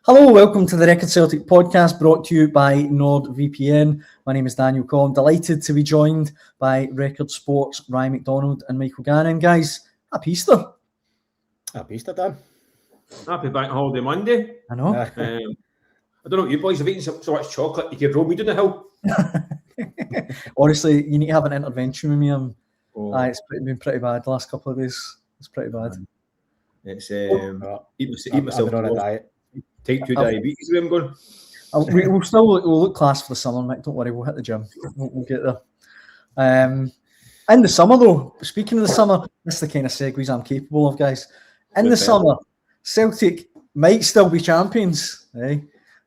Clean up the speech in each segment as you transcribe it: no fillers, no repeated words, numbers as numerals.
Hello, welcome to the Record Celtic podcast brought to you by NordVPN. My name is Daniel Cole. I'm delighted to be joined by Record Sports' Ryan McDonald and Michael Gannon. Guys, happy Easter. Happy Easter, Dan. Happy Bank Holiday Monday. I know. I don't know what you boys have eaten so much chocolate you could roll me down the hill. Honestly, you need to have an intervention with me. It's been pretty bad the last couple of days. It's pretty bad. It's eat myself on a diet. Type 2 diabetes where I'm going. We'll look class for the summer, Mick. Don't worry, we'll hit the gym. We'll get there. In the summer, though, speaking of the summer, this is the kind of segues I'm capable of, guys. In the summer, Celtic might still be champions,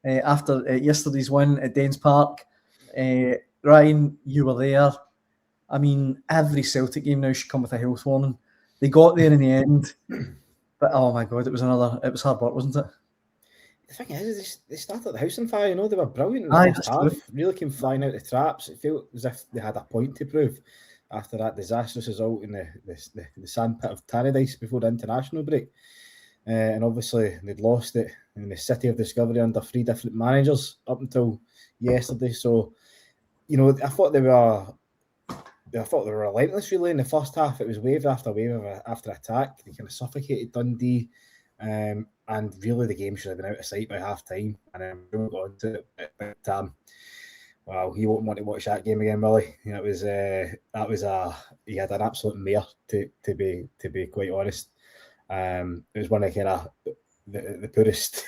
after yesterday's win at Dens Park. Ryan, you were there. I mean, every Celtic game now should come with a health warning. They got there in the end, but oh my God, it was hard work, wasn't it? The thing is, they started the house on fire. They were brilliant in the first half. Really came flying out the traps. It felt as if they had a point to prove after that disastrous result in the sandpit of Tannadice before the international break. And obviously, they'd lost it in the city of discovery under 3 different managers up until yesterday. So, I thought they were relentless, really, in the first half. It was wave after wave after attack. They kind of suffocated Dundee. And really, the game should have been out of sight by half time. And then we got into it. But, wow, he won't want to watch that game again, will he? He had an absolute mare, to be quite honest. It was one of the poorest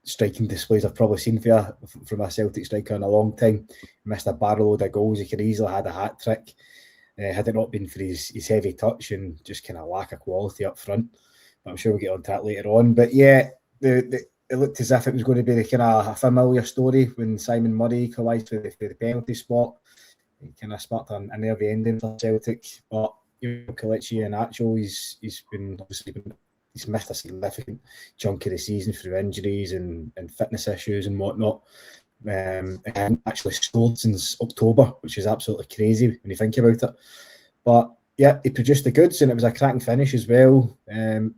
striking displays I've probably seen from a Celtic striker in a long time. He missed a barrel load of goals. He could easily have had a hat trick had it not been for his heavy touch and just kind of lack of quality up front. But I'm sure we'll get on to that later on. But yeah, it looked as if it was going to be the kind of a familiar story when Simon Murray equalised for the penalty spot. It kind of sparked a nervy ending for Celtic. But Kelechi and actual, he's missed a significant chunk of the season through injuries and fitness issues and whatnot. And actually scored since October, which is absolutely crazy when you think about it. But yeah, he produced the goods and it was a cracking finish as well. Brilliant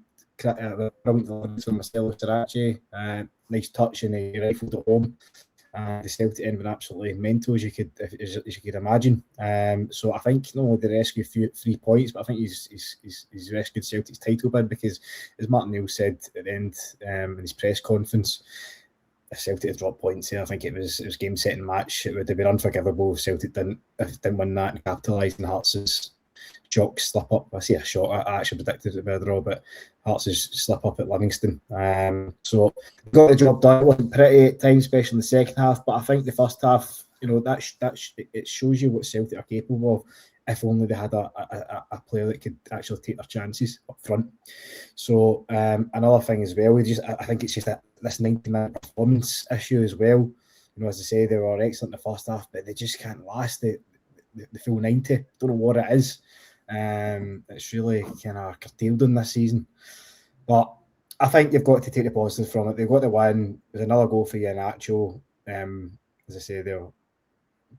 from Marcelo Sarra, nice touch and he rifled it home. The Celtic end were absolutely mental as you could imagine. So I think not only did he rescue 3 points, but I think he's rescued Celtic's title bid because, as Martin Neal said at the end in his press conference, if Celtic had dropped points here, I think it was game setting match. It would have been unforgivable if Celtic didn't win that and capitalise on Hearts' shock slip up. I say a shock. I actually predicted it by a draw, but Hearts' slip up at Livingston. So got the job done. It wasn't pretty at times, especially in the second half. But I think the first half, it shows you what Celtic are capable of. If only they had a player that could actually take their chances up front. So another thing as well, I think it's just this 90-minute performance issue as well. As I say, they were excellent in the first half, but they just can't last the full 90. Don't know what it is. It's really kind of curtailed in this season. But I think you've got to take the positives from it. They've got the win. There's another goal for Iheanacho. As I say, there were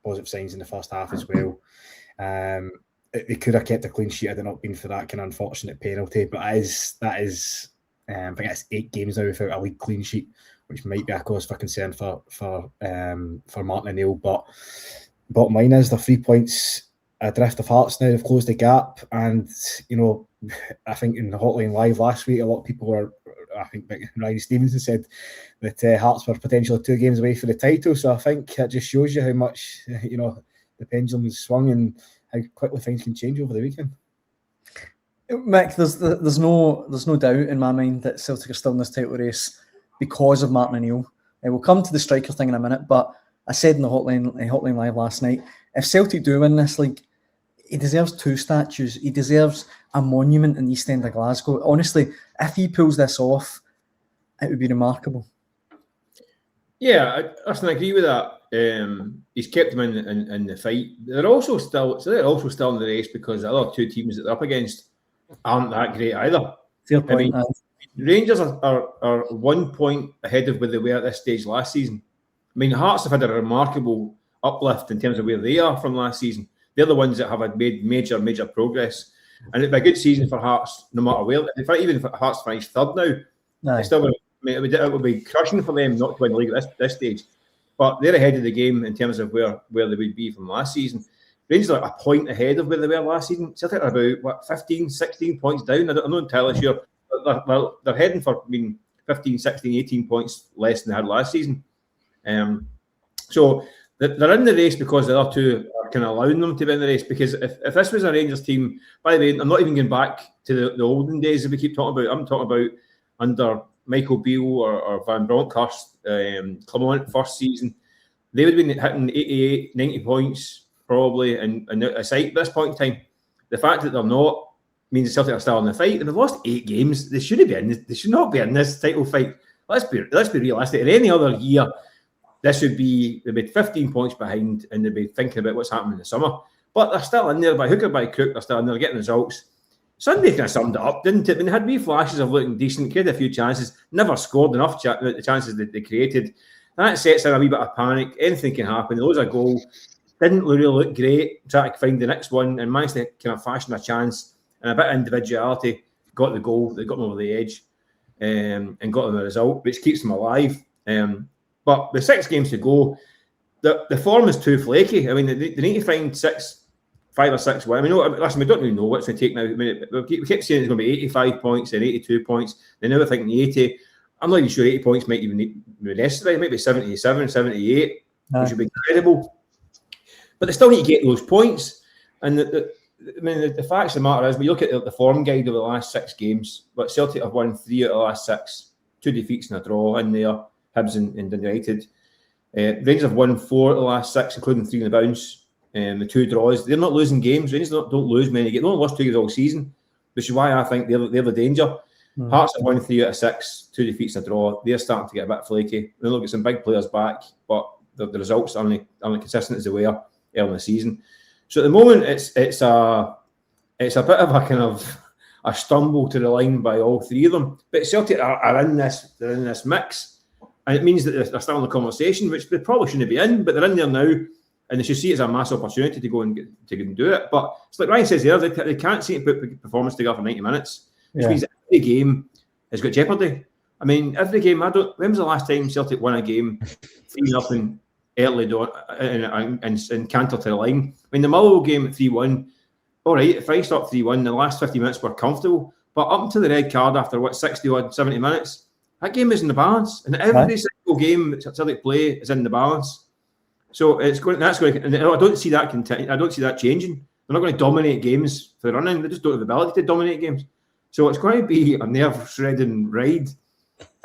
positive signs in the first half as well. They could have kept a clean sheet had it not been for that kind of unfortunate penalty. But that is I think it's 8 games now without a league clean sheet, which might be a cause for concern for Martin O'Neill. But bottom line is they're 3 points adrift of Hearts now. They've closed the gap, and I think in the Hotline Live last week, a lot of people were. I think Ryan Stevenson said that Hearts were potentially 2 games away for the title. So I think that just shows you how much the pendulum has swung and how quickly things can change over the weekend. Mick, there's no doubt in my mind that Celtic are still in this title race because of Martin O'Neill. We'll come to the striker thing in a minute, but I said in the Hotline Live last night, if Celtic do win this league, he deserves 2 statues. He deserves a monument in the East End of Glasgow. Honestly, if he pulls this off, it would be remarkable. Yeah, I agree with that. He's kept them in the fight. They're also still in the race because the other 2 teams that they're up against aren't that great either. Fair point. Rangers are 1 point ahead of where they were at this stage last season. I mean, Hearts have had a remarkable uplift in terms of where they are from last season. They're the ones that have made major progress. And it'd be a good season for Hearts, no matter where. In fact, even if Hearts finish third now, they still mean, it would be crushing for them not to win the league at this stage. But they're ahead of the game in terms of where they would be from last season. Rangers are a point ahead of where they were last season. Celtic are about 15, 16 points down. I'm not entirely sure. They're heading for 15, 16, 18 points less than they had last season. So they're in the race because the other two are kind of allowing them to be in the race. Because if this was a Rangers team, by the way, I'm not even going back to the olden days that we keep talking about. I'm talking about under Michael Beale or Van Bronckhorst, Clement first season. They would have been hitting 88, 90 points probably. And aside at this point in time, the fact that they're not means the Celtic are still in the fight. And they've lost 8 games. They shouldn't be in. They should not be in this title fight. Let's be realistic. In any other year, this would be they'd be 15 points behind, and they'd be thinking about what's happening in the summer. But they're still in there by hook or by crook. They're still in there getting results. Sunday kind of summed it up, didn't it? When they had wee flashes of looking decent, created a few chances, never scored enough the chances that they created. That sets in a wee bit of panic. Anything can happen. There was a goal. Didn't really look great. Tried to find the next one and managed to kind of fashion a chance and a bit of individuality. Got the goal. They got them over the edge and got them a result, which keeps them alive. But with 6 games to go, the form is too flaky. I mean, they need to find 5 or 6 wins. I mean, listen, we don't really know what it's going to take now. I mean, we keep saying it's going to be 85 points and 82 points. They now thinking 80. I'm not even sure 80 points might even be necessary. It might be 77, 78, which would be incredible. But they still need to get those points. And the fact of the matter is, we look at the form guide of the last 6 games, but Celtic have won 3 out of the last 6, 2 defeats and a draw in there, Hibs and Dundee United. Rangers have won 4 of the last 6, including 3 in the bounce. The 2 draws. They're not losing games. Rangers don't lose many games. They only lost 2 games all season, which is why I think they're the danger. Hearts have won 3 out of 6, 2 defeats and a draw. They're starting to get a bit flaky. They'll get some big players back, but the results are only consistent as they were early in the season. So at the moment, it's a bit of a kind of a stumble to the line by all 3 of them. But Celtic are in this mix, and it means that they're still in the conversation, which they probably shouldn't be in, but they're in there now, and they should see it as a massive opportunity to go and do it. But it's like Ryan says there, they can't seem to put performance together for 90 minutes, which means that every game has got jeopardy. I mean, every game, when was the last time Celtic won a game 3-0 early on and canter to the line? I mean, the Motherwell game at 3-1, all right, if I stopped 3-1, the last 50 minutes were comfortable, but up to the red card after 60 odd 70 minutes, that game is in the balance, and every single game that Celtic play is in the balance. So and I don't see that I don't see that changing. They're not going to dominate games for the running. They just don't have the ability to dominate games. So it's going to be a nerve-shredding ride,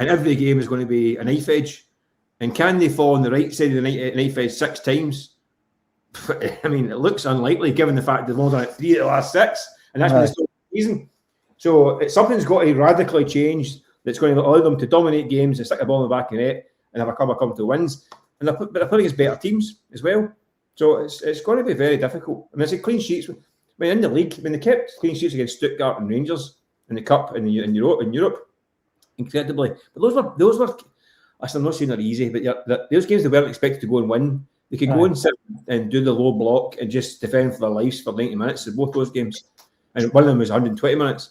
and every game is going to be a knife edge. And can they fall on the right side of the knife edge 6 times? I mean, it looks unlikely given the fact they've only done it 3 of the last 6, and that's been the season. So something's got to radically change that's going to allow them to dominate games and stick the ball in the back of the net and have a couple of wins. And they're playing against better teams as well. So it's going to be very difficult. I mean, it's clean sheets. I mean, in the league, when they kept clean sheets against Stuttgart and Rangers in the Cup in Europe, incredibly. But those were. I'm not saying they're easy, but those games they weren't expected to go and win. They could go and sit and do the low block and just defend for their lives for 90 minutes in both those games. And one of them was 120 minutes.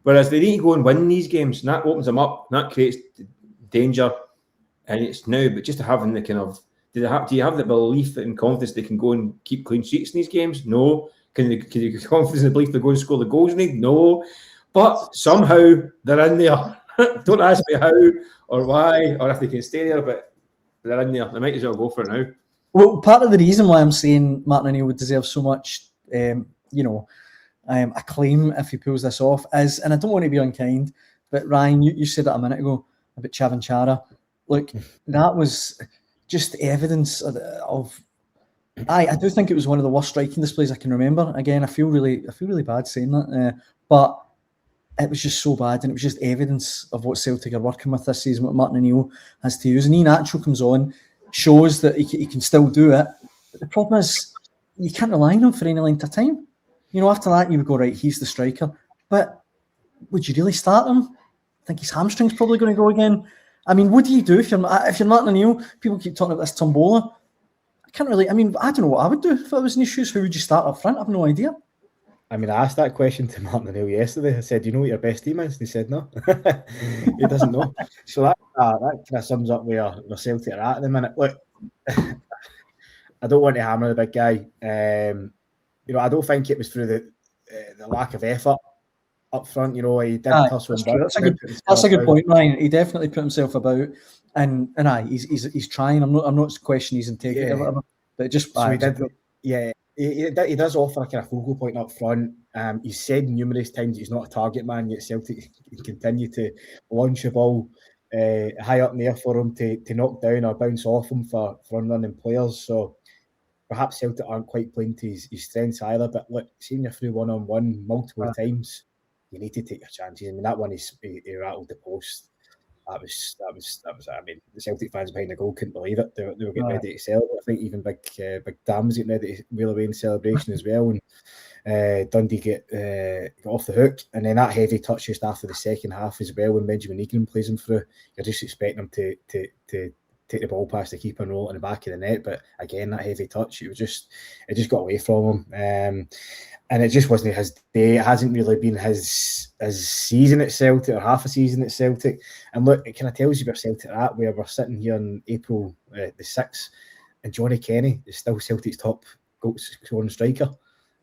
Whereas they need to go and win these games, and that opens them up, and that creates danger. And it's now, but just having the kind of, do you have the belief and confidence they can go and keep clean sheets in these games? No. Can you have confidence and belief they're going to score the goals they need? No. But somehow they're in there. Don't ask me how or why or if they can stay there, but they're in there. They might as well go for it now. Well, part of the reason why I'm saying Martin O'Neill would deserve so much, acclaim if he pulls this off is, and I don't want to be unkind, but Ryan, you said it a minute ago about Cvancara. Look, that was just evidence of I do think it was one of the worst striking displays I can remember. Again, I feel really bad saying that, but it was just so bad, and it was just evidence of what Celtic are working with this season, what Martin O'Neill has to use. And Ian Atchell comes on, shows that he can still do it. But the problem is, you can't rely on him for any length of time. After that, you would go, right, he's the striker. But would you really start him? I think his hamstring's probably going to go again. I mean, what do you do if you're Martin O'Neill? People keep talking about this tombola. I don't know what I would do if I was in his shoes. Who would you start up front? I have no idea. I mean, I asked that question to Martin O'Neill yesterday. I said, "Do you know what your best team is?" And he said, "No." He doesn't know. So that kind of sums up where Celtic are at the minute. Look, I don't want to hammer the big guy. I don't think it was through the lack of effort up front. He did tussle. That's a good point, Ryan. He definitely put himself about, and he's trying. I'm not questioning his integrity or whatever, but it just so he did. Yeah, he does offer a kind of focal point up front. He's said numerous times he's not a target man, yet Celtic continue to launch a ball high up in the air for him to knock down or bounce off him for unrunning players. So perhaps Celtic aren't quite playing to his strengths either. But look, seeing you through 1-on-1 multiple times, you need to take your chances. I mean, that one he rattled the post. That was. I mean, the Celtic fans behind the goal couldn't believe it. They were getting ready to celebrate. I think even Big Dam was getting ready to wheel away in celebration as well. And Dundee get off the hook, and then that heavy touch just after the second half as well. When Benjamin Negrin plays him through, you're just expecting him to take the ball past the keeper and roll it in the back of the net. But again, that heavy touch, it just got away from him. And it just wasn't his day. It hasn't really been his season at Celtic or half a season at Celtic. And look, it kind of tells you where Celtic are at, where we're sitting here in April the 6th, and Johnny Kenny is still Celtic's top goal scoring striker.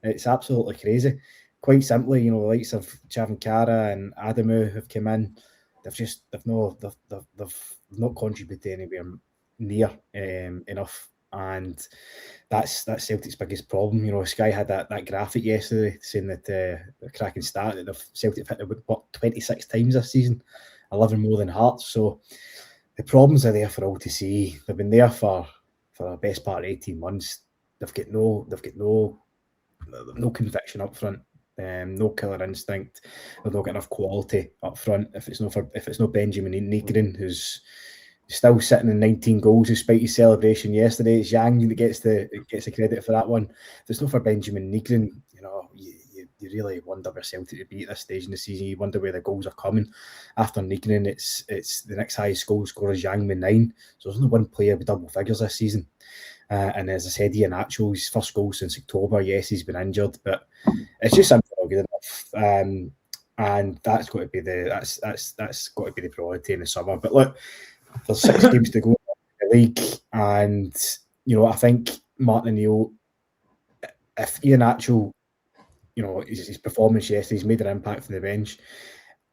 It's absolutely crazy. Quite simply, the likes of Cvancara and Adamu have come in. They've not contributed anywhere near enough. And that's Celtic's biggest problem. Sky had that graphic yesterday saying that the cracking start that Celtic hit the 26 times this season, 11 more than Hearts. So the problems are there for all to see. They've been there for the best part of 18 months. They've got no conviction up front. No killer instinct. They've not got enough quality up front. If it's not Benjamin Negrin, who's still sitting in 19 goals despite his celebration yesterday, it's Yang that gets the credit for that one. If it's not for Benjamin Negrin, you really wonder where Celtic would be at this stage in the season. You wonder where the goals are coming. After Negrin, it's the next highest goal scorer is Yang with 9. So there's only one player with double figures this season. And as I said, Iheanacho, his first goal since October. Yes, he's been injured, but it's just something not good enough. And that's got to be that's got to be the priority in the summer. But look, there's 6 games to go in the league, and I think Martin O'Neill, if Iheanacho, his performance yesterday, he's made an impact from the bench.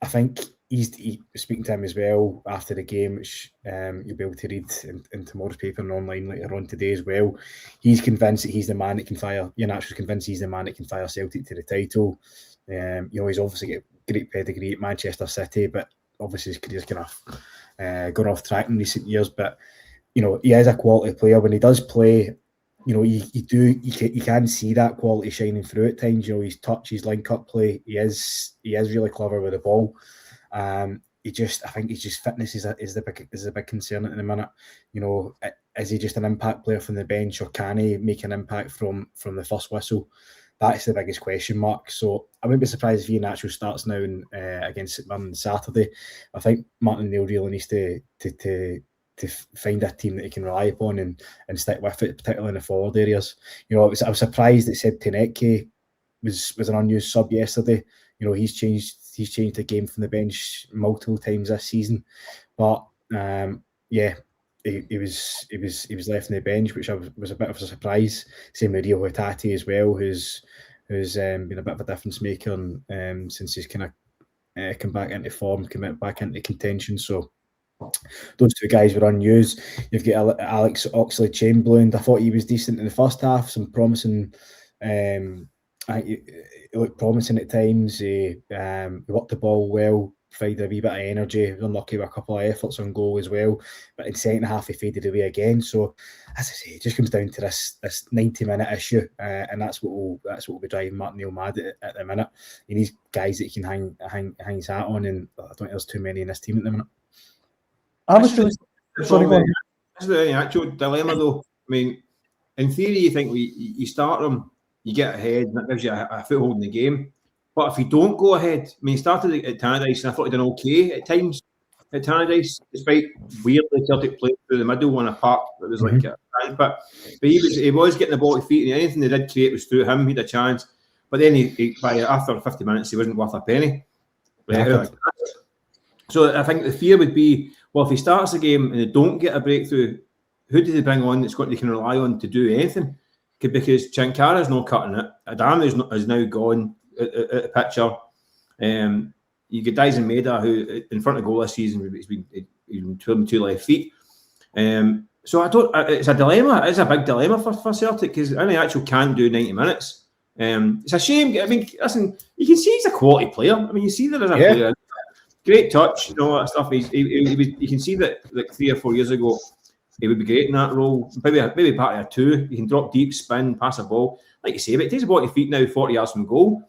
I think he's speaking to him as well after the game, which you'll be able to read in tomorrow's paper and online later on today as well. He's convinced that he's the man that can fire. Iheanacho's convinced he's the man that can fire Celtic to the title. He's obviously got great pedigree at Manchester City, but obviously his career's kind of gone off track in recent years. But he is a quality player. When he does play, you can see that quality shining through at times. His touch, his link-up play, he is really clever with the ball. I think he's just fitness is a big concern at the minute. Is he just an impact player from the bench, or can he make an impact from the first whistle? That's the biggest question mark. So I wouldn't be surprised if Iheanacho starts now against St Mirren on Saturday. I think Martin O'Neill really needs to find a team that he can rely upon and stick with it, particularly in the forward areas. I was surprised that Seb Teneke was an unused sub yesterday. He's changed the game from the bench multiple times this season, but he was left on the bench, which was a bit of a surprise. Same with Rio Hatate as well, who's been a bit of a difference maker since he's kind of come back into form, come back into contention. So those 2 guys were unused. You've got Alex Oxlade-Chamberlain. I thought he was decent in the first half, some promising. He looked promising at times. He worked the ball well, provided a wee bit of energy. He was unlucky with a couple of efforts on goal as well. But in second half, he faded away again. So, as I say, it just comes down to this 90-minute issue, and that's what will be driving Martin O'Neill mad at the minute. He needs guys that he can hang his hat on, and I don't think there's too many in this team at the minute. This is the actual dilemma, though. I mean, in theory, you think you start them, you get ahead, and that gives you a foothold in the game. But if you don't go ahead, I mean, he started at Tannadice, and I thought he'd done okay at times at Tannadice, despite weirdly Celtic played through the middle on a part that was like but he was getting the ball to feet, and anything they did create was through him. He had a chance. But then after 50 minutes, he wasn't worth a penny. So I think the fear would be, well, if he starts the game and they don't get a breakthrough, who do they bring on they can rely on to do anything? Because Cvancara's not cutting it. Adam is now gone at the picture. You get Dyson Maeda, who in front of goal this season, he's been twirling 2 left feet. So it's a dilemma. It's a big dilemma for Celtic because Iheanacho can do 90 minutes. It's a shame. I mean, listen, you can see he's a quality player. I mean, you see there is a player. Great touch, you know, all that stuff. You can see that like 3 or 4 years ago, he would be great in that role. Maybe part of a 2. You can drop deep, spin, pass a ball. Like you say, but it takes a ball at your feet now, 40 yards from goal.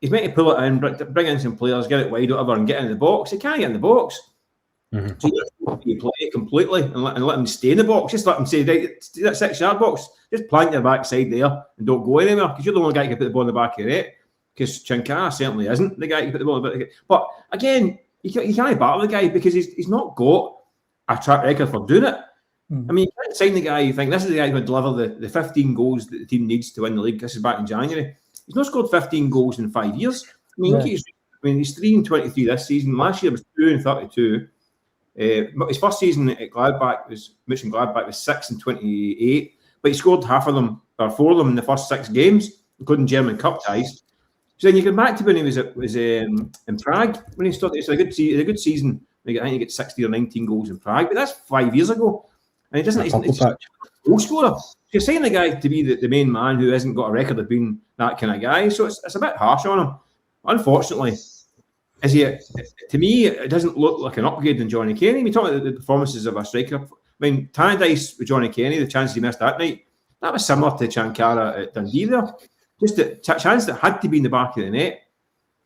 He's meant to pull it in, bring in some players, get it wide, whatever, and get in the box. He can't get in the box. Mm-hmm. So you play it completely and let him stay in the box. Just let him say, right, that 6-yard box, just plant your backside there and don't go anywhere because you're the only guy who can put the ball in the back of your net. Because Cvanccara certainly isn't the guy who can put the ball in the back of your net. But again, you can't battle the guy because he's not got a track record for doing it. I mean, you can't sign the guy you think this is the guy who would deliver the 15 goals that the team needs to win the league. This is back in January. He's not scored 15 goals in 5 years. I mean, he's 3 and 23 this season. Last year was 2 and 32. His first season at Gladbach was 6 and 28, but he scored 4 of them in the first 6 games, including German Cup ties. So then you go back to when he was in Prague when he started. It's a good season. I think he gets 60 or 19 goals in Prague, but that's 5 years ago. And he's a goal scorer. So you're saying the guy to be the main man who hasn't got a record of being that kind of guy. So it's a bit harsh on him. Unfortunately, to me, it doesn't look like an upgrade in Johnny Kenny. We talk about the performances of a striker. I mean, Tannadice with Johnny Kenny, the chance he missed that night, that was similar to Cvanccara at Dundee there. Just a chance that had to be in the back of the net.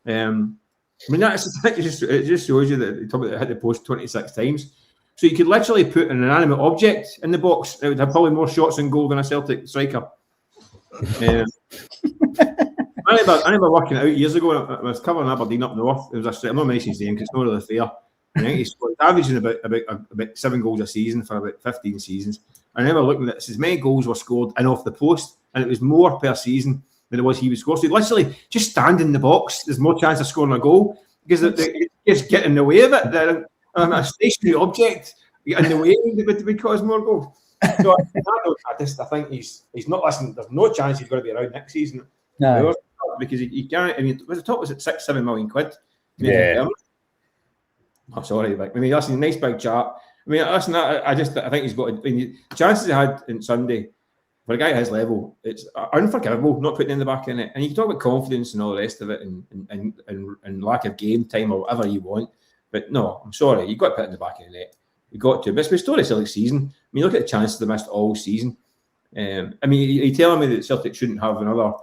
I mean, it just shows you that it hit the post 26 times. So you could literally put an inanimate object in the box. It would have probably more shots on goal than a Celtic striker. I remember working out years ago. I was covering Aberdeen up north. It was I'm not mentioning his name because it's not really fair. I think he's averaging about 7 goals a season for about 15 seasons. I remember looking at this. As many goals were scored in off the post, and it was more per season than it was he would score. So literally just stand in the box. There's more chance of scoring a goal because they just get in the way of it. A stationary object in the way would cause more goals. So I think he's not listening. There's no chance he's going to be around next season. No, because he can't. I mean, the top was at 6-7 million quid. Yeah. I'm sorry, Vic. I mean, that's a nice big chart. I mean, listen, I think he's got. I mean, chances he had in Sunday for a guy at his level, it's unforgivable not putting in the back of the net. And you can talk about confidence and all the rest of it, and lack of game time or whatever you want. But no, I'm sorry, you've got to put it in the back of the net. You've got to. But it's been story Celtic season. I mean, look at the chances they missed all season. I mean, you're telling me that Celtic shouldn't have another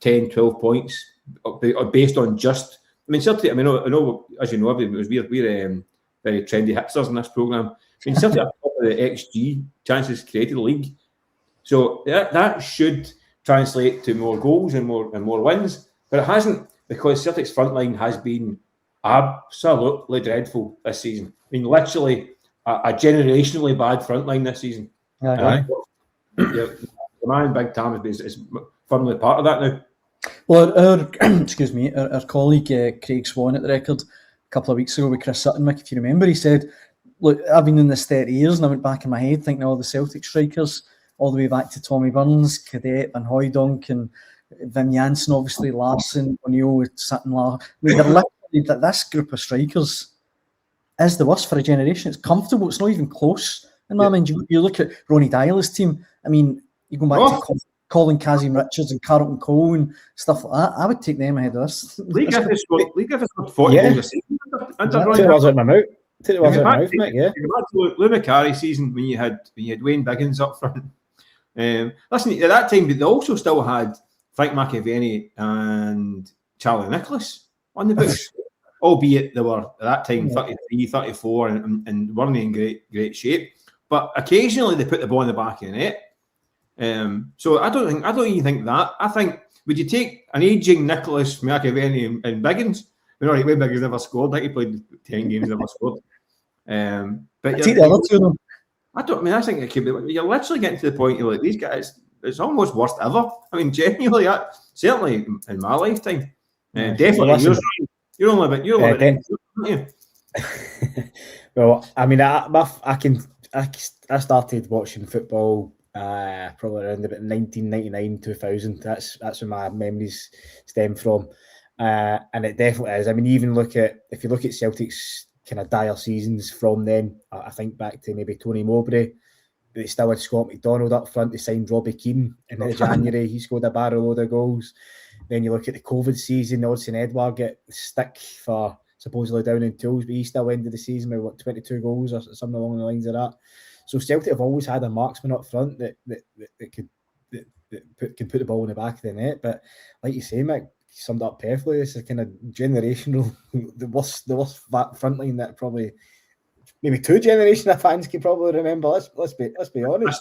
10, 12 points based on just. I mean, Celtic. I mean, I know as you know, we're very trendy hipsters in this programme. I mean, Celtic are top of the XG chances created league, so that should translate to more goals and more wins. But it hasn't, because Celtic's front line has been absolutely dreadful this season. I mean, literally a generationally bad front line this season. The man Big Tam is firmly part of that now. Well, our colleague Craig Swan at the Record a couple of weeks ago with Chris Sutton, Mick, if you remember, he said, look, I've been in this 30 years and I went back in my head thinking all the Celtic strikers, all the way back to Tommy Burns, Cadet, Van Hooijdonk, and Wim Jansen, obviously, Larson, O'Neill with Sutton. I mean, they're literally, this group of strikers is the worst for a generation. It's comfortable. It's not even close. And I mean, you look at Ronnie Dyler's team. I mean, you go back to Colin Kazim Richards and Carlton Cole and stuff like that. I would take them ahead of this. Lee Griffiths got 40 goals a season. Take the words out of my mouth. Take the words out of my mouth, mate. Yeah. Lou Macari season when you had Wayne Biggins up front. Listen, at that time, they also still had Frank McAvenny and Charlie Nicholas on the books, albeit they were at that time 33, 34 and weren't in great shape. But occasionally they put the ball in the back of the net. So I don't even think that. I think, would you take an aging Nicholas, McAvenny and Biggins? I mean, Wayne Biggins never scored. I think he played 10 games, never scored. But take the other two of them. I think it could be. You're literally getting to the point you're like, these guys, it's almost worst ever. I mean, genuinely, certainly in my lifetime. Well, Definitely, you're only about aren't you? Well, I mean, I started watching football probably around about 1999, 2000. That's where my memories stem from, and it definitely is. I mean, if you look at Celtic's kind of dire seasons from then, I think back to maybe Tony Mowbray. They still had Scott McDonald up front. They signed Robbie Keane in January. He scored a barrel load of goals. Then you look at the COVID season, Odsonne Edouard get stick for supposedly down in tools, but he still ended the season with 22 goals or something along the lines of that. So Celtic have always had a marksman up front that can put the ball in the back of the net. But like you say, Mick, summed up perfectly. This is kind of generational, the worst front line that probably maybe 2 generations of fans can probably remember. Let's be honest.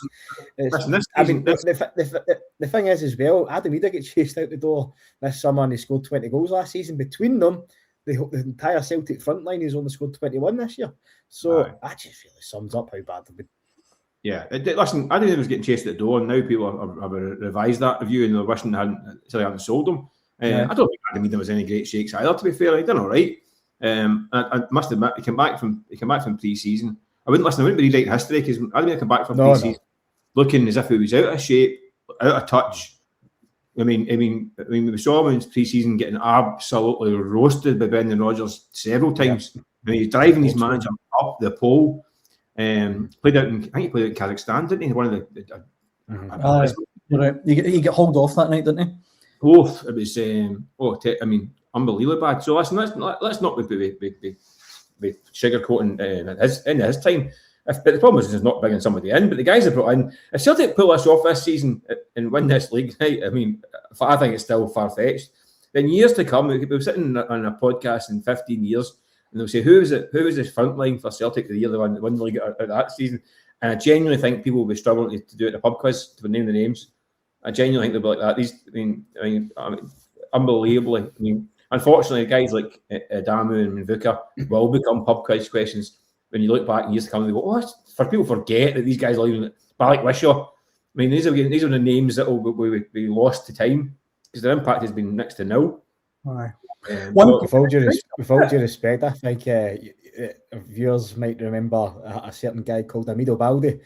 The thing is as well, Adam Ida get chased out the door this summer and he scored 20 goals last season. Between them, the entire Celtic front line has only scored 21 this year. So that just really sums up how bad they've been. Yeah, listen, I didn't was getting chased at the door, and now people have revised that review and they're wishing they hadn't sold them. I don't think Adam Ida was any great shakes either, to be fair. He done all right. I must admit, he came back from pre-season. I wouldn't be rewriting history because Adam Ida came back from pre-season looking as if he was out of shape, out of touch. I mean, we saw him in pre-season getting absolutely roasted by Brendan Rodgers several times. Yeah. I mean, he's driving his manager up the pole. I think he played out in Kazakhstan, didn't he? One of the. He get hauled off that night, didn't he? Oh, it was. Unbelievably bad. So listen, let's not be sugarcoating in his time. But the problem is there's not bringing somebody in. But the guys have brought in. If Celtic pull this off this season and win this league, right? I mean, I think it's still far fetched. In years to come, we'll be sitting on a podcast in 15 years, and they'll say, "Who was the front line for Celtic the year they won the league out that season?" And I genuinely think people will be struggling to do it in a pub quiz to name the names. I genuinely think they'll be like that. Unbelievably. I mean, unfortunately, guys like Adamu and Mvuka will become pub quiz questions. When you look back in years to come, they go, for people forget that these guys are even Balak Wishaw. I mean, these are the names that will be lost to time because their impact has been next to nil. With all due respect, I think viewers might remember a certain guy called Amido Baldi.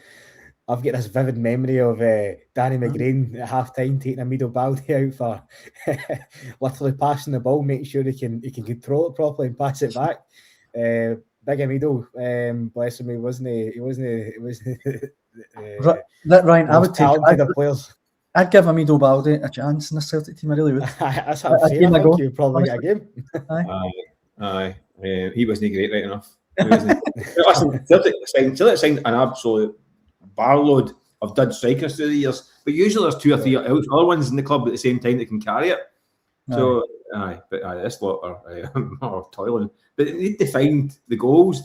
I've got this vivid memory of Danny McGrain at half-time taking Amido Baldi out for literally passing the ball, making sure he can control it properly and pass it back. Big Amido, bless him, he wasn't. Ryan, I would take the players. I'd give Amido Baldi a chance in the Celtic team. I really would. That's what I'm saying. I think you probably get a game. Aye. He wasn't great, right enough. Listen, Celtic signed an absolute barload of dud strikers through the years, but usually there's 2 or 3 other ones in the club at the same time that can carry it. So, this lot are toiling. But they need to find the goals.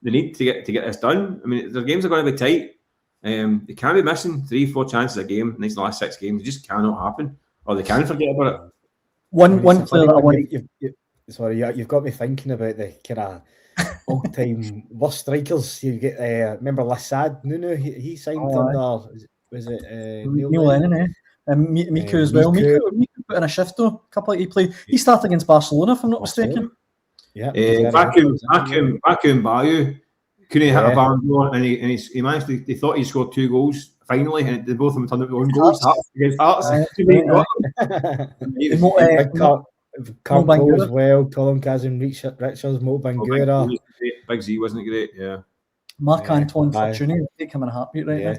They need to get this done. I mean, their games are going to be tight. They can't be missing 3-4 chances a game in these last 6 games. It just cannot happen, or they can forget about it. One player that I want. You've got me thinking about the kind of all-time worst strikers. You get remember Lassad Nuno? He signed under. Was it Neil Lennon? Miku as well. Miku put in a shift though. He started against Barcelona, if I'm not mistaken. Yeah. Vacuum Bayu couldn't hit a barn, and he managed to. They thought he scored 2 goals finally, and they both of them turned out their own goals. Against Hearts. Carl Cole as well, Colin Kazim, Richards, Mo Bangura. Big Z wasn't great, yeah. Mark Antoine Fortuny, take him in a heartbeat right now.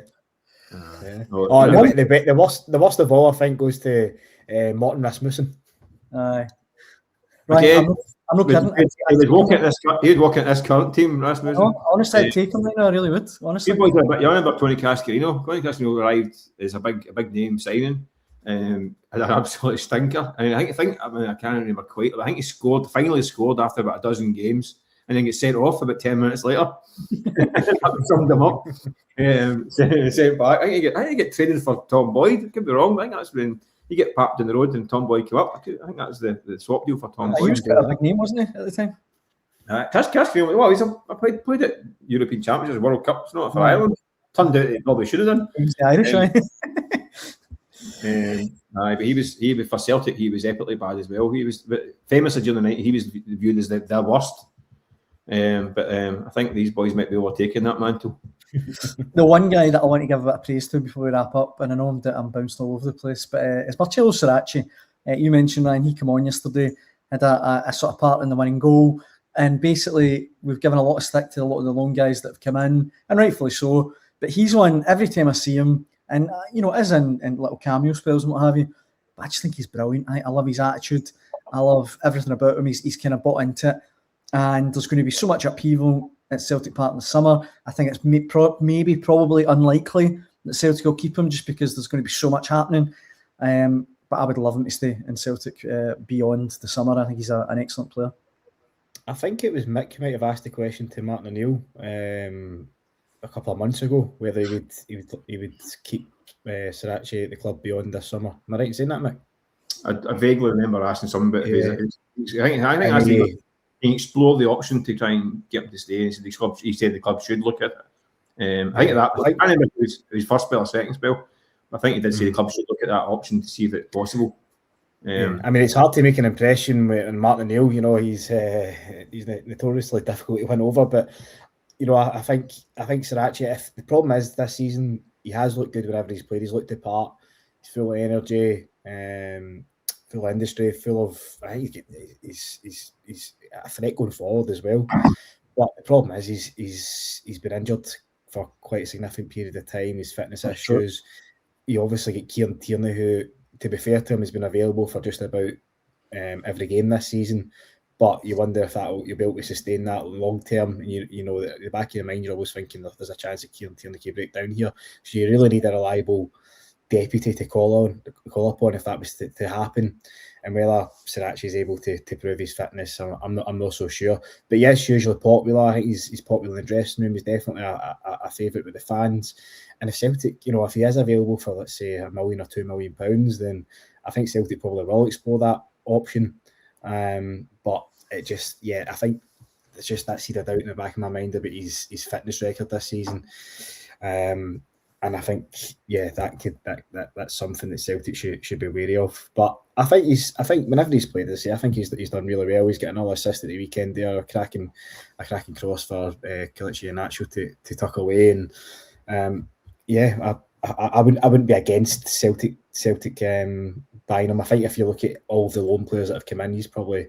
The worst of all, I think, goes to Morten Rasmussen. Aye. Right, I'm not kidding. He'd walk at this current team, Rasmussen. Honestly, I'd take him right now, I really would. Honestly. People are a bit young about Tony Cascarino. Tony Cascarino arrived as a big name signing. Had an absolute stinker. I think I can't remember quite, but I think he finally scored after about a dozen games and then get sent off about 10 minutes later. That summed him up. Sent back. I think he get traded for Tom Boyd. Could be wrong. I think that's when he get papped in the road and Tom Boyd came up. I think that was the swap deal for Tom Boyd. He was quite a big name, wasn't he, at the time? Cascarino, well, I played at European Championships, World Cup. It's not for Ireland. Turned out he probably should have done. He was the Irish, right? But he was for Celtic. He was epically bad as well. He was famously during the night. He was viewed as the worst. But I think these boys might be overtaking that mantle. The one guy that I want to give a bit of praise to before we wrap up, and I know I'm bounced all over the place, but it's Marcelo Sarra. You mentioned, Ryan, he came on yesterday, had a sort of part in the winning goal, and basically we've given a lot of stick to a lot of the loan guys that have come in, and rightfully so. But he's one every time I see him, and is in little cameo spells and what have you. But I just think he's brilliant. I love his attitude. I love everything about him. He's kind of bought into it. And there's going to be so much upheaval at Celtic Park in the summer. I think it's probably unlikely that Celtic will keep him just because there's going to be so much happening. But I would love him to stay in Celtic beyond the summer. I think he's an excellent player. I think it was Mick who might have asked the question to Martin O'Neill a couple of months ago, whether he would keep Sarra at the club beyond this summer. Am I right in saying that, Mick? I vaguely remember asking something, but I think he explored the option to try and get him to stay. He said the club should look at it. I think that I remember his first spell or second spell. I think he did say the club should look at that option to see if it's possible. I mean, it's hard to make an impression on Martin O'Neill. He's notoriously difficult to win over, but I think Sarra, if the problem is this season, he has looked good whenever he's played. He's looked the part. He's full of energy, full of industry, full of. I think he's a threat going forward as well. But the problem is he's been injured for quite a significant period of time. His fitness issues. You obviously get Kieran Tierney, who, to be fair to him, has been available for just about every game this season. But you wonder if you'll be able to sustain that long term. And at the back of your mind, you're always thinking that there's a chance that Kieran Tierney can break down here. So you really need a reliable deputy to call upon if that was to happen. And whether Sarra is able to prove his fitness, I'm not so sure. But yes, hugely popular. I think he's popular in the dressing room. He's definitely a favourite with the fans. And if Celtic, if he is available for, let's say, £1 million or £2 million, then I think Celtic probably will explore that option. But it just, I think it's just that seed of doubt in the back of my mind about his fitness record this season. And I think, that's something that Celtic should be wary of. But I think whenever he's played this, I think he's done really well. He's got another assist at the weekend there, a cracking cross for Kelechi Iheanacho to tuck away. And I wouldn't be against Celtic buying him. I think if you look at all the loan players that have come in, he's probably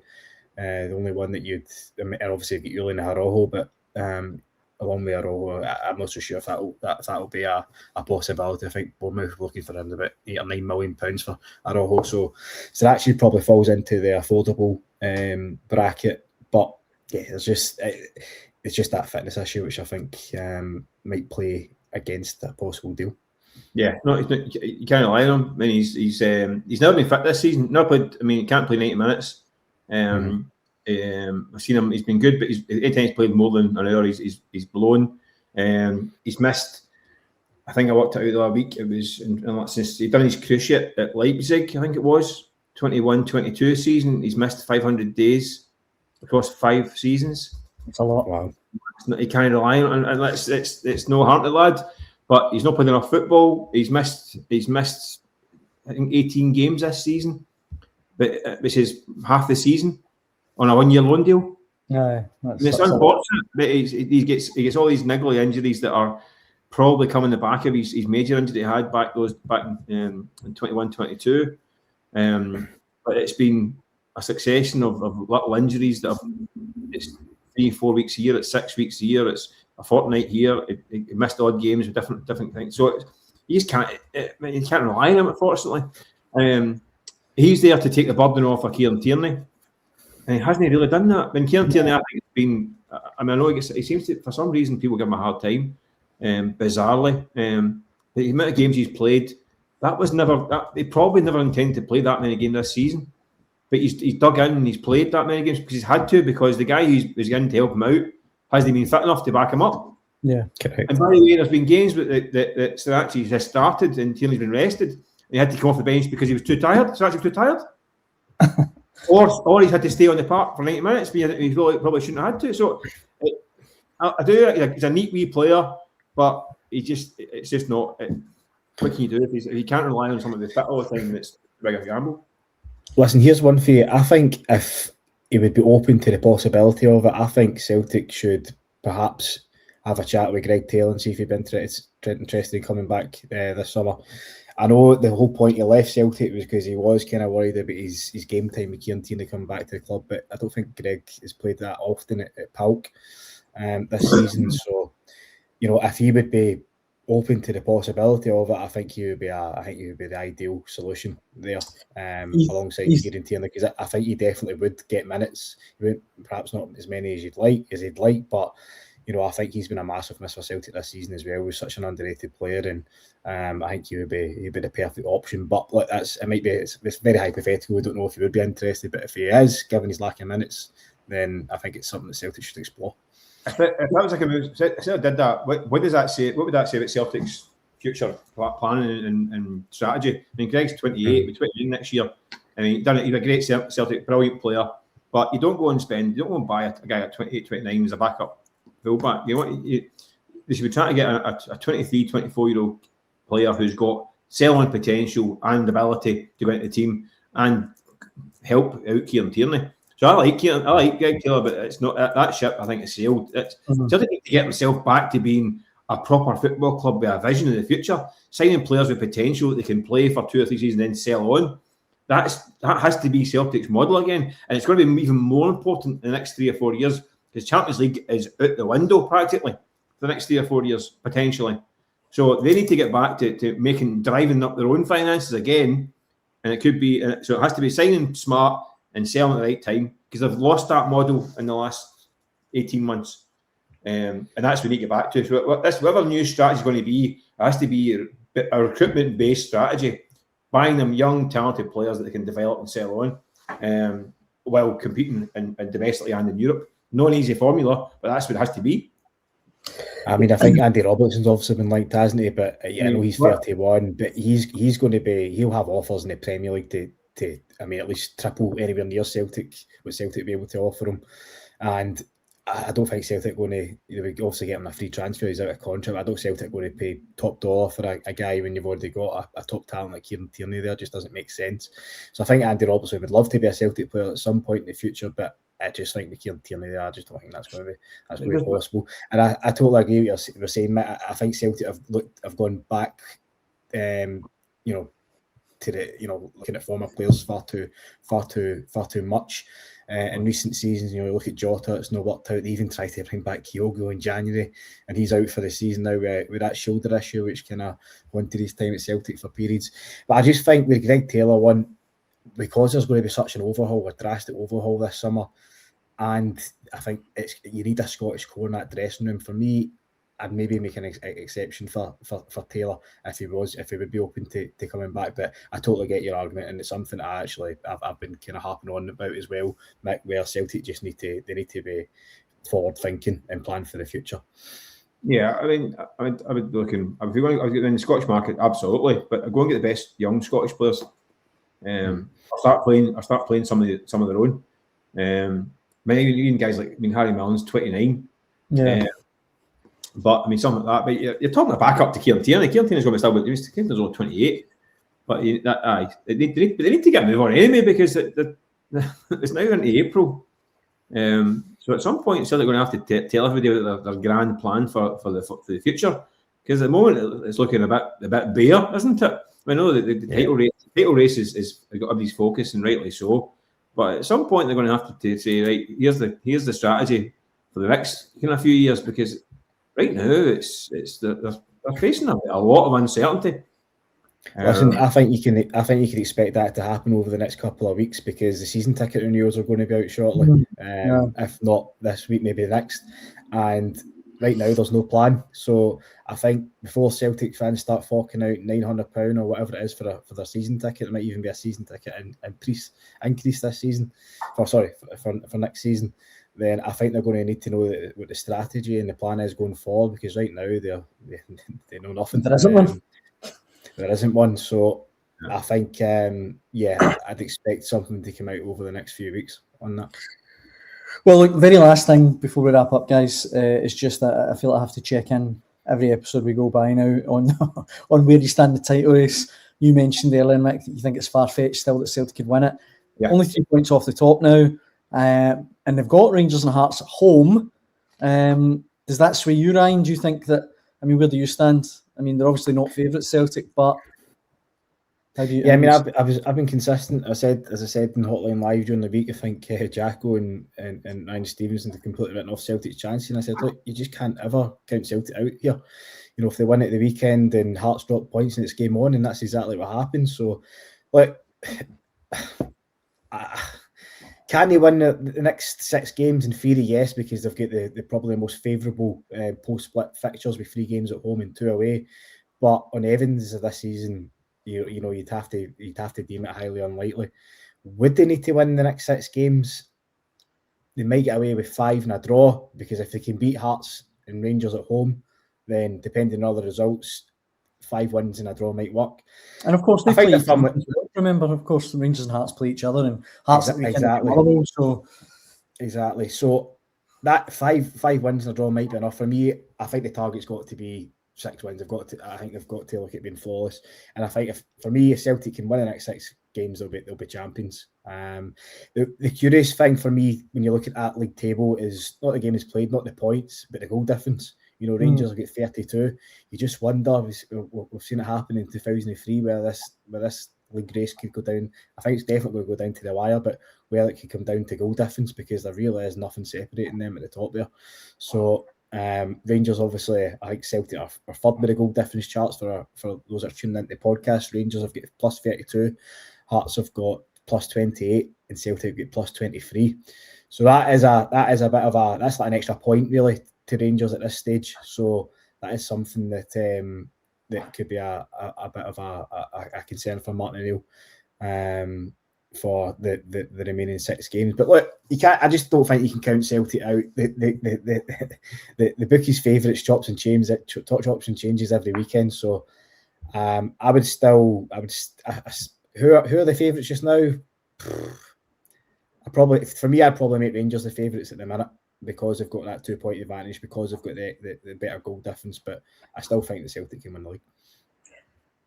the only one that obviously get Julian Araujo, but along with Araujo, I'm not so sure if that'll be a possibility. I think Bournemouth are looking for about £8 or £9 million for Araujo, so that actually probably falls into the affordable bracket. But it's just that fitness issue which I think might play against a possible deal. Yeah, no, you can't rely on him. I mean, he's never been fit this season. Never played. I mean, he can't play 90 minutes. I've seen him. He's been good, but anytime he's played more than an hour, he's blown. He's missed. I think I worked it out the other week. It was since he'd done his cruciate at Leipzig. I think it was 21-22 season. He's missed 500 days across 5 seasons. It's a lot. Wow. He can't rely on, and it's no harm to the lad. But he's not playing enough football. He's missed. I think 18 games this season, which is half the season on a 1-year loan deal. No, it's unfortunate. But he gets all these niggly injuries that are probably coming the back of his major injury he had back in 21-22. But it's been a succession of little injuries that it's 3-4 weeks a year. It's 6 weeks a year. It's a fortnight here. He missed odd games with different things. So he can't rely on him, unfortunately. He's there to take the burden off of Kieran Tierney, and he hasn't really done that. When Kieran Tierney, I think, has been. I know he seems to, for some reason, people give him a hard time. Bizarrely, the amount of games he's played, he probably never intended to play that many games this season. But he's dug in and he's played that many games because he's had to, because the guy who's in to help him out hasn't been fit enough to back him up. Yeah, correct. And by the way, there's been games that Sarra has started and Tierney's been rested. And he had to come off the bench because he was too tired. Sarra was too tired. or he's had to stay on the park for 90 minutes. He probably shouldn't have had to. So I do. He's a neat wee player, but it's just not. What can you do if he can't rely on someone to be fit all the time? bigger gamble. Listen, here's one for you. I think if he would be open to the possibility of it, I think Celtic should perhaps have a chat with Greg Taylor and see if he'd be interested in coming back this summer. I know the whole point he left Celtic was because he was kind of worried about his game time with Kieran Tierney coming back to the club, but I don't think Greg has played that often at PAOK this season. So, you know, if he would be open to the possibility of it, I think he would be the ideal solution there, alongside Kieran Tierney, because I think he definitely would get minutes. He would perhaps not as many as he'd like, but you know, I think he's been a massive miss for Celtic this season as well. He's such an underrated player, and I think he'd be the perfect option. But look, it's very hypothetical. We don't know if he would be interested, but if he is, given his lack of minutes, then I think it's something that Celtic should explore. If that was like a move, say I did that, what does that say? What would that say about Celtic's future planning and strategy? I mean, Greg's 28, he'll be 29 next year. I mean, he's a great Celtic, brilliant player, but you don't go and buy a guy at 28, 29 as a backup fullback. They should be trying to get a 23, 24-year-old player who's got selling potential and ability to go into the team and help out Kieran Tierney. So I like Greg Taylor, but it's not that ship. I think it's sailed. Celtic need to get themselves back to being a proper football club with a vision in the future, signing players with potential that they can play for 2 or 3 seasons and then sell on. That has to be Celtic's model again, and it's going to be even more important in the next 3 or 4 years because Champions League is out the window practically for the next 3 or 4 years potentially. So they need to get back to driving up their own finances again, and it could be so it has to be signing smart and selling at the right time, because they've lost that model in the last 18 months. And that's what we need to get back to. So whatever new strategy is going to be, it has to be a recruitment-based strategy, buying them young, talented players that they can develop and sell on while competing in domestically and in Europe. Not an easy formula, but that's what it has to be. I mean, I think Andy Robertson's obviously been linked, hasn't he? But I know he's 31, but he'll have offers in the Premier League to I mean, at least triple anywhere near Celtic, what Celtic be able to offer him. And I don't think Celtic going to, they would obviously get him a free transfer, he's out of contract. I don't think Celtic going to pay top dollar for a guy when you've already got a top talent like Kieran Tierney there. It just doesn't make sense. So I think Andy Robertson would love to be a Celtic player at some point in the future, but I just think with Kieran Tierney there, I just don't think that's going to be possible. And I totally agree with what you're saying, Matt. I think Celtic have gone back, to the, looking at former players far too much in recent seasons. Look at Jota, it's not worked out. They even tried to bring back Kyogo in January, and he's out for the season now with that shoulder issue, which kind of went to his time at Celtic for periods. But I just think with Greg Taylor, one, because there's going to be such an overhaul, a drastic overhaul this summer, and I think you need a Scottish core in that dressing room. For me, I'd maybe make an exception for Taylor if he would be open to coming back. But I totally get your argument, and it's something I've been kind of harping on about as well, Mick, where Celtic just need to be forward thinking and plan for the future. Yeah, I mean, I would be looking. If you're going to get in the Scottish market, absolutely. But go and get the best young Scottish players. I'll start playing some of their own. Even guys like Harry Milne's 29. Yeah. But I mean, something like that. But you're talking a backup to Kieran Tierney. Kieran Tierney's going to be still, Kieran's only 28. But they need to get a move on anyway, because it's now into April. So at some point, they're going to have to tell everybody about their grand plan for the future. Because at the moment, it's looking a bit bare, isn't it? I know the title race is got everybody's focus, and rightly so. But at some point, they're going to have to say, right, here's the strategy for the next few years, because right now, they're facing a lot of uncertainty. Listen, I think you can expect that to happen over the next couple of weeks, because the season ticket renewals are going to be out shortly. If not this week, maybe next. And right now, there's no plan. So I think before Celtic fans start forking out £900 or whatever it is for their season ticket, it might even be a season ticket increase this season. For next season. Then I think they're going to need to know what the strategy and the plan is going forward, because right now they know nothing. There isn't one. There isn't one. So I think, I'd expect something to come out over the next few weeks on that. Well, look, very last thing before we wrap up, guys, is just that I feel I have to check in every episode we go by now on where you stand in the title race. You mentioned earlier, Mick, that you think it's far-fetched still that Celtic could win it. Yeah. Only 3 points off the top now, and they've got Rangers and Hearts at home. Does that sway you, Ryan? Do you think that? I mean, where do you stand? I mean, they're obviously not favourites, Celtic, but how do you? Yeah, I mean, I've been consistent. As I said in Hotline Live during the week, I think Jacko and Ryan Stevenson have completely written off Celtic's chance, and I said, look, you just can't ever count Celtic out here. You know, if they win at the weekend and Hearts drop points and it's game on, and that's exactly what happens. So, like, can they win the next 6 games? In theory, yes, because they've got the probably the most favourable post-split fixtures with 3 games at home and 2 away. But on Evans of this season, you know, you'd have to deem it highly unlikely. Would they need to win the next 6 games? They might get away with 5 and a draw, because if they can beat Hearts and Rangers at home, then depending on other results, 5 wins and a draw might work. And of course, they play. Remember, of course, the Rangers and Hearts play each other, and Hearts exactly. So that 5 wins and a draw might be enough for me. I think the target's got to be 6 wins. I think they've got to look at being flawless. And I think if Celtic can win the next 6 games, they'll be champions. The curious thing for me when you look at that league table is not the game is played, not the points, but the goal difference. You know, Rangers will get 32. You just wonder. We've seen it happen in 2003 where this league race could go down. I think it's definitely going to go down to the wire, but where it could come down to goal difference, because there really is nothing separating them at the top there. So Rangers, obviously, I think Celtic are third with the goal difference charts for those that are tuning into the podcast. Rangers have got plus 32, Hearts have got plus 28, and Celtic have got plus 23. So that is a bit of that's like an extra point really to Rangers at this stage. So that is something that that could be a bit of a concern for Martin O'Neill for the remaining 6 games. But look, you can't. I just don't think you can count Celtic out. The bookies' favourites chops and changes every weekend. So who are the favourites just now? I'd probably make Rangers the favourites at the minute, because they've got that 2-point advantage, because they've got the better goal difference. But I still think the Celtic can win the league.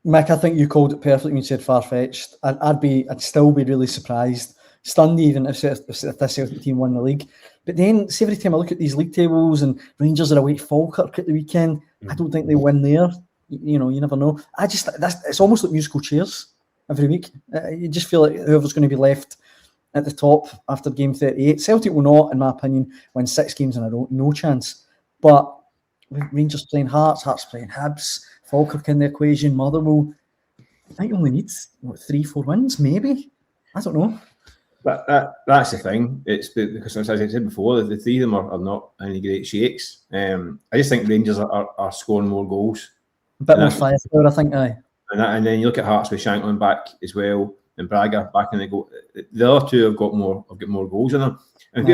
Mick, I think you called it perfectly when you said far-fetched. I'd still be really surprised, stunned even if this Celtic team won the league. But then, see, every time I look at these league tables and Rangers are away at Falkirk at the weekend, I don't think they win there. You know, you never know. It's almost like musical chairs every week. You just feel like whoever's going to be left at the top after game 38. Celtic will not, in my opinion, win 6 games in a row. No chance. But with Rangers playing Hearts playing Hibs, Falkirk in the equation, Motherwell, I think you only need 3-4 wins, maybe. I don't know. But that's the thing. It's because, as I said before, the 3 of them are not any great shakes. I just think Rangers are scoring more goals. A bit more firepower, I think. Aye. And then you look at Hearts with Shankland back as well, and Braga back in the goal. The other 2 have got more goals in them. And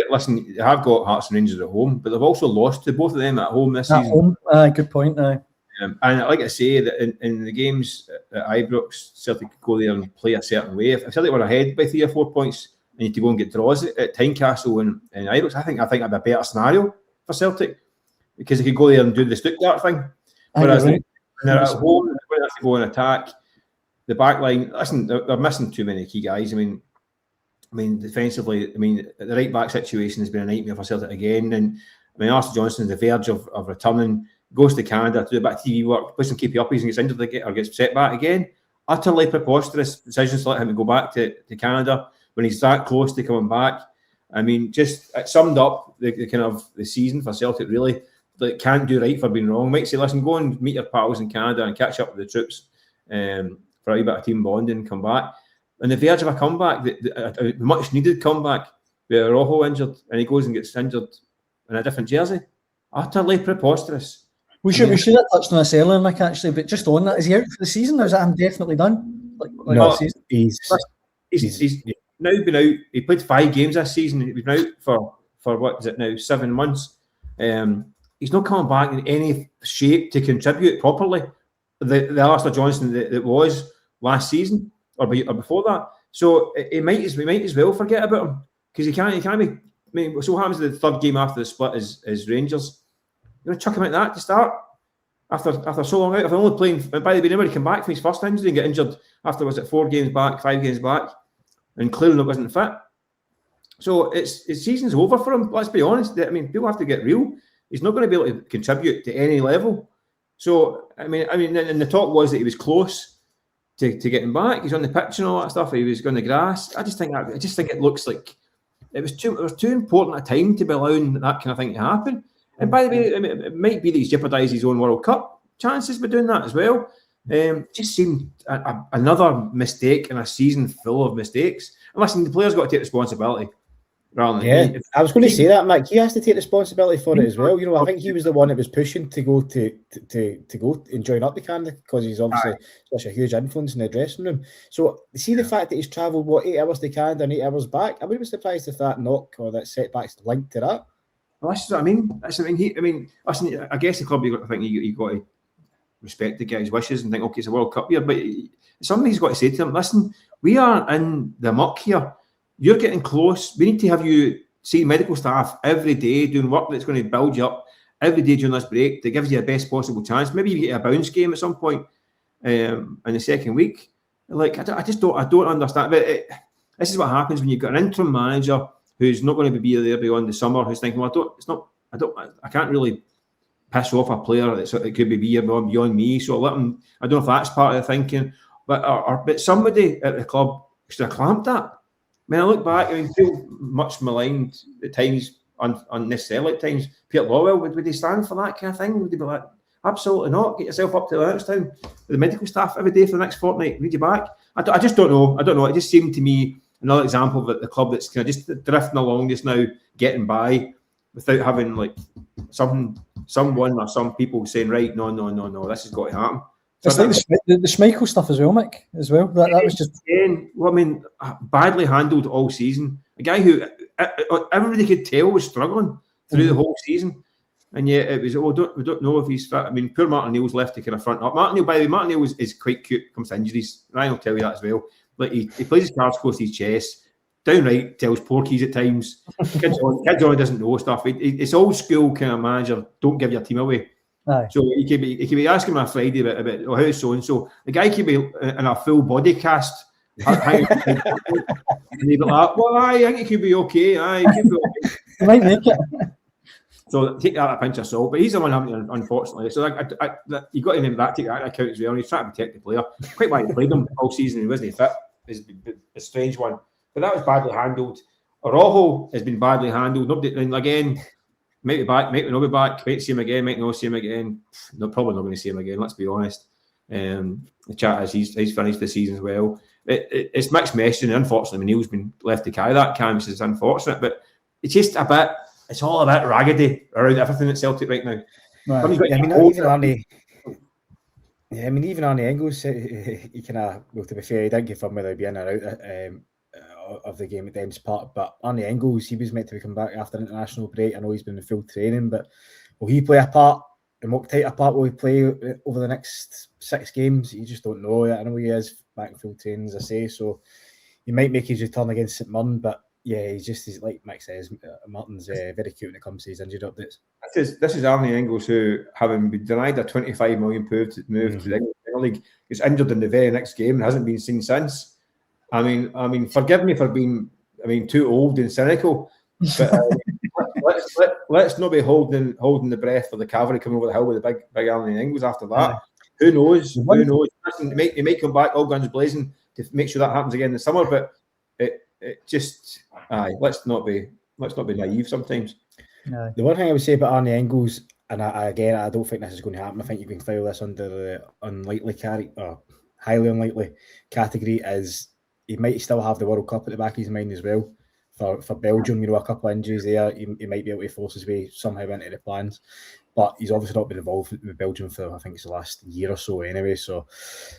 listen, they have got Hearts and Rangers at home, but they've also lost to both of them at home this season. Good point. And like I say, that in the games at Ibrox, Celtic could go there and play a certain way. If Celtic were ahead by 3 or 4 points and you had to go and get draws at Tynecastle and Ibrox, I think that'd be a better scenario for Celtic, because they could go there and do the Stuttgart thing. Whereas when they're at home, they're going to have to go and attack. The back line, listen, they're missing too many key guys. I mean, defensively, the right back situation has been a nightmare for Celtic again. And Marcelo Johnston is on the verge of returning, goes to Canada to do a bit of TV work, plays some keepy uppies and gets injured or gets set back again. Utterly preposterous decisions to let him go back to Canada when he's that close to coming back. I mean, just it summed up the kind of the season for Celtic, really. That can't do right for being wrong. Might say, listen, go and meet your pals in Canada and catch up with the troops for a bit of team bonding and come back. On the verge of a comeback, a much needed comeback, with Rojo injured, and he goes and gets injured in a different jersey. Utterly preposterous. We should have touched on this earlier, Mick, actually, but just on that, is he out for the season, or is that him definitely done? No, he's now been out. He played 5 games this season. He's been out for what is it now, 7 months. He's not coming back in any shape to contribute properly. The Alistair Johnston that was last season or before that. So we might as well forget about him, because he can't be. I mean, so what happens to the 3rd game after the split is Rangers? You're going to chuck him at that to start? after so long out, after only playing. By the way, nobody came back from his first injury and get injured after, was it 4 games back, 5 games back, and clearly wasn't fit. So his season's over for him. Let's be honest. I mean, people have to get real. He's not going to be able to contribute to any level. So I mean, and the talk was that he was close to getting back. He's on the pitch and all that stuff. He was going to grass. I just think it looks like it was too important a time to be allowing that kind of thing to happen. And by the way, it might be that he's jeopardised his own World Cup chances by doing that as well. Just seemed another mistake in a season full of mistakes. And listen, the player's got to take responsibility. I was going to say that, Mick. He has to take responsibility for it as well. You know, I think he was the one that was pushing to go to go and join up the Canada, because he's obviously such a huge influence in the dressing room. So see the fact that he's travelled 8 hours to Canada and 8 hours back. I would be surprised if that knock or that setback's linked to that. Well, that's what I mean. Listen, I guess the club, you got to respect the guy's wishes and think, okay, it's a World Cup year, but somebody's got to say to them, listen, we are in the muck here. You're getting close. We need to have you see medical staff every day doing work that's going to build you up every day during this break to give you the best possible chance. Maybe you get a bounce game at some point in the second week. Like, I don't understand. But this is what happens when you've got an interim manager who's not going to be there beyond the summer, who's thinking, well, I can't really piss off a player that could be beyond me. So let him. I don't know if that's part of the thinking, but somebody at the club should have clamped that. I mean, I look back, feel much maligned at times, unnecessarily at times. Peter Lawwell, would he stand for that kind of thing? Would he be like, absolutely not, get yourself up to the next town with the medical staff every day for the next fortnight, read you back? I just don't know. I don't know. It just seemed to me another example of the club that's kind of just drifting along just now, getting by without having like someone or some people saying, right, no, this has got to happen. It's like the Schmeichel stuff as well, Mick, as well. That was just... Well, I mean, badly handled all season. A guy who everybody could tell was struggling through the whole season. And yet it was, we don't know if he's fit. I mean, poor Martin Neal's left to kind of front up. Martin Neal, by the way, Martin Neal is quite cute when it comes to injuries. Ryan will tell you that as well. Like he plays his cards close to his chest, downright tells porkies at times. Kids on doesn't know stuff. It's old school kind of manager, don't give your team away. Aye. So he could be asking me on Friday about how's so and so. The guy could be in a full body cast. And he'd be like, well, I think it could be okay. Aye, it could be okay. He might make it. So take that a pinch of salt. But he's the one having it, unfortunately. So you got to remember that, take that account as well. He's trying to protect the player. Quite why he played him all season. He wasn't fit. It's a strange one. But that was badly handled. Orojo has been badly handled. Nobody, and again, might be back, might not be back, might see him again, might not see him again. No, probably not going to see him again, let's be honest. The chat is he's finished the season as well. It's mixed messaging. Unfortunately, Neil's been left to carry that canvas. It's unfortunate, but it's just it's all a bit raggedy around everything at Celtic right now. Right. Even Arnie Engels, he kind of, well, to be fair, he didn't give him whether he'd be in or out of the game at Dens Park, but Arnie Engels, he was meant to come back after international break. I know he's been in full training, but will he play a part, and what type of part will he play over the next 6 games? You just don't know. I know he is back in full training, as I say, so he might make his return against St Mirren, but yeah, he's like Mick says, Martin's very cute when it comes to his injured updates. This is Arnie Engels, who, having been denied a £25 million move to the English Premier League, is injured in the very next game and hasn't been seen since. I mean, forgive me for being, too old and cynical, but let's not be holding the breath for the cavalry coming over the hill with the big Arnie Engels after that. Who knows? Who knows? He might come back all guns blazing to make sure that happens again in the summer, but it just, let's not be naive sometimes. No. The one thing I would say about Arnie Engels, and I don't think this is going to happen. I think you can file this under the highly unlikely category, is he might still have the World Cup at the back of his mind as well. For Belgium, a couple of injuries there, he might be able to force his way somehow into the plans. But he's obviously not been involved with Belgium for, I think it's the last year or so anyway. So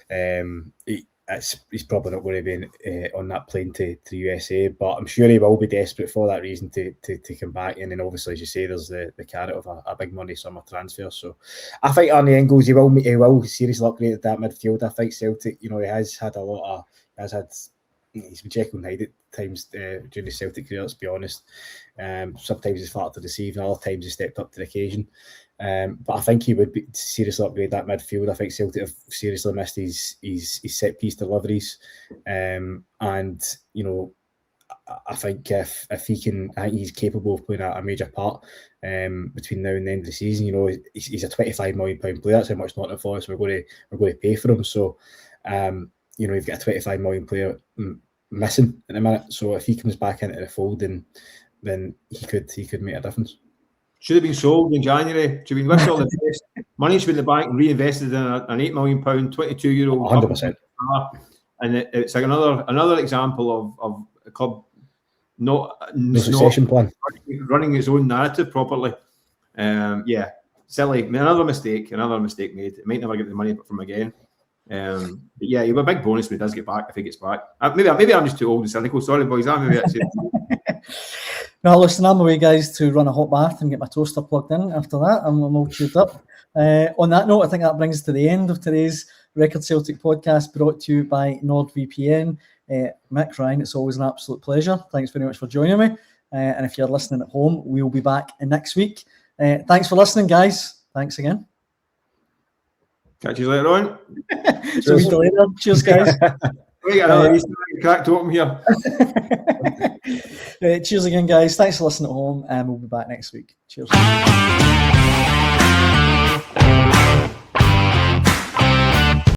he's probably not going to be on that plane to the USA. But I'm sure he will be desperate for that reason to come back. And then obviously, as you say, there's the carrot of a big money summer transfer. So I think Arnie Engels, he will seriously upgrade that midfield. I think Celtic, he has had he's been Jekyll and Hyde at times during his Celtic career, let's be honest. Sometimes he's flat to deceive, and other times he stepped up to the occasion. But I think he would seriously upgrade that midfield. I think Celtic have seriously missed his set piece deliveries, and I think if he can, I think he's capable of playing a major part between now and the end of the season. He's a £25 million player. That's how much Nottingham Forest we're going to pay for him. So, you've got a £25 million player missing in a minute. So if he comes back into the fold, then he could make a difference. Should have been sold in January. Should have been with all the best. Money should be in the bank and reinvested in an £8 million, 22-year-old. 100%. And it's like another example of a club no succession plan, running its own narrative properly. Silly. Another mistake made. It might never get the money from again. But yeah, you have a big bonus when he does get back, if he gets back. Maybe I'm just too old and cynical. Sorry, boys. Now, listen, I'm away, guys, to run a hot bath and get my toaster plugged in. After that, I'm all queued up. On that note, I think that brings us to the end of today's Record Celtic podcast, brought to you by NordVPN. Mick, Ryan, it's always an absolute pleasure. Thanks very much for joining me. And if you're listening at home, we'll be back next week. Thanks for listening, guys. Thanks again. Catch you later on. Cheers, guys. We got another cracked open here. Cheers again, guys. Thanks for listening at home, and we'll be back next week. Cheers.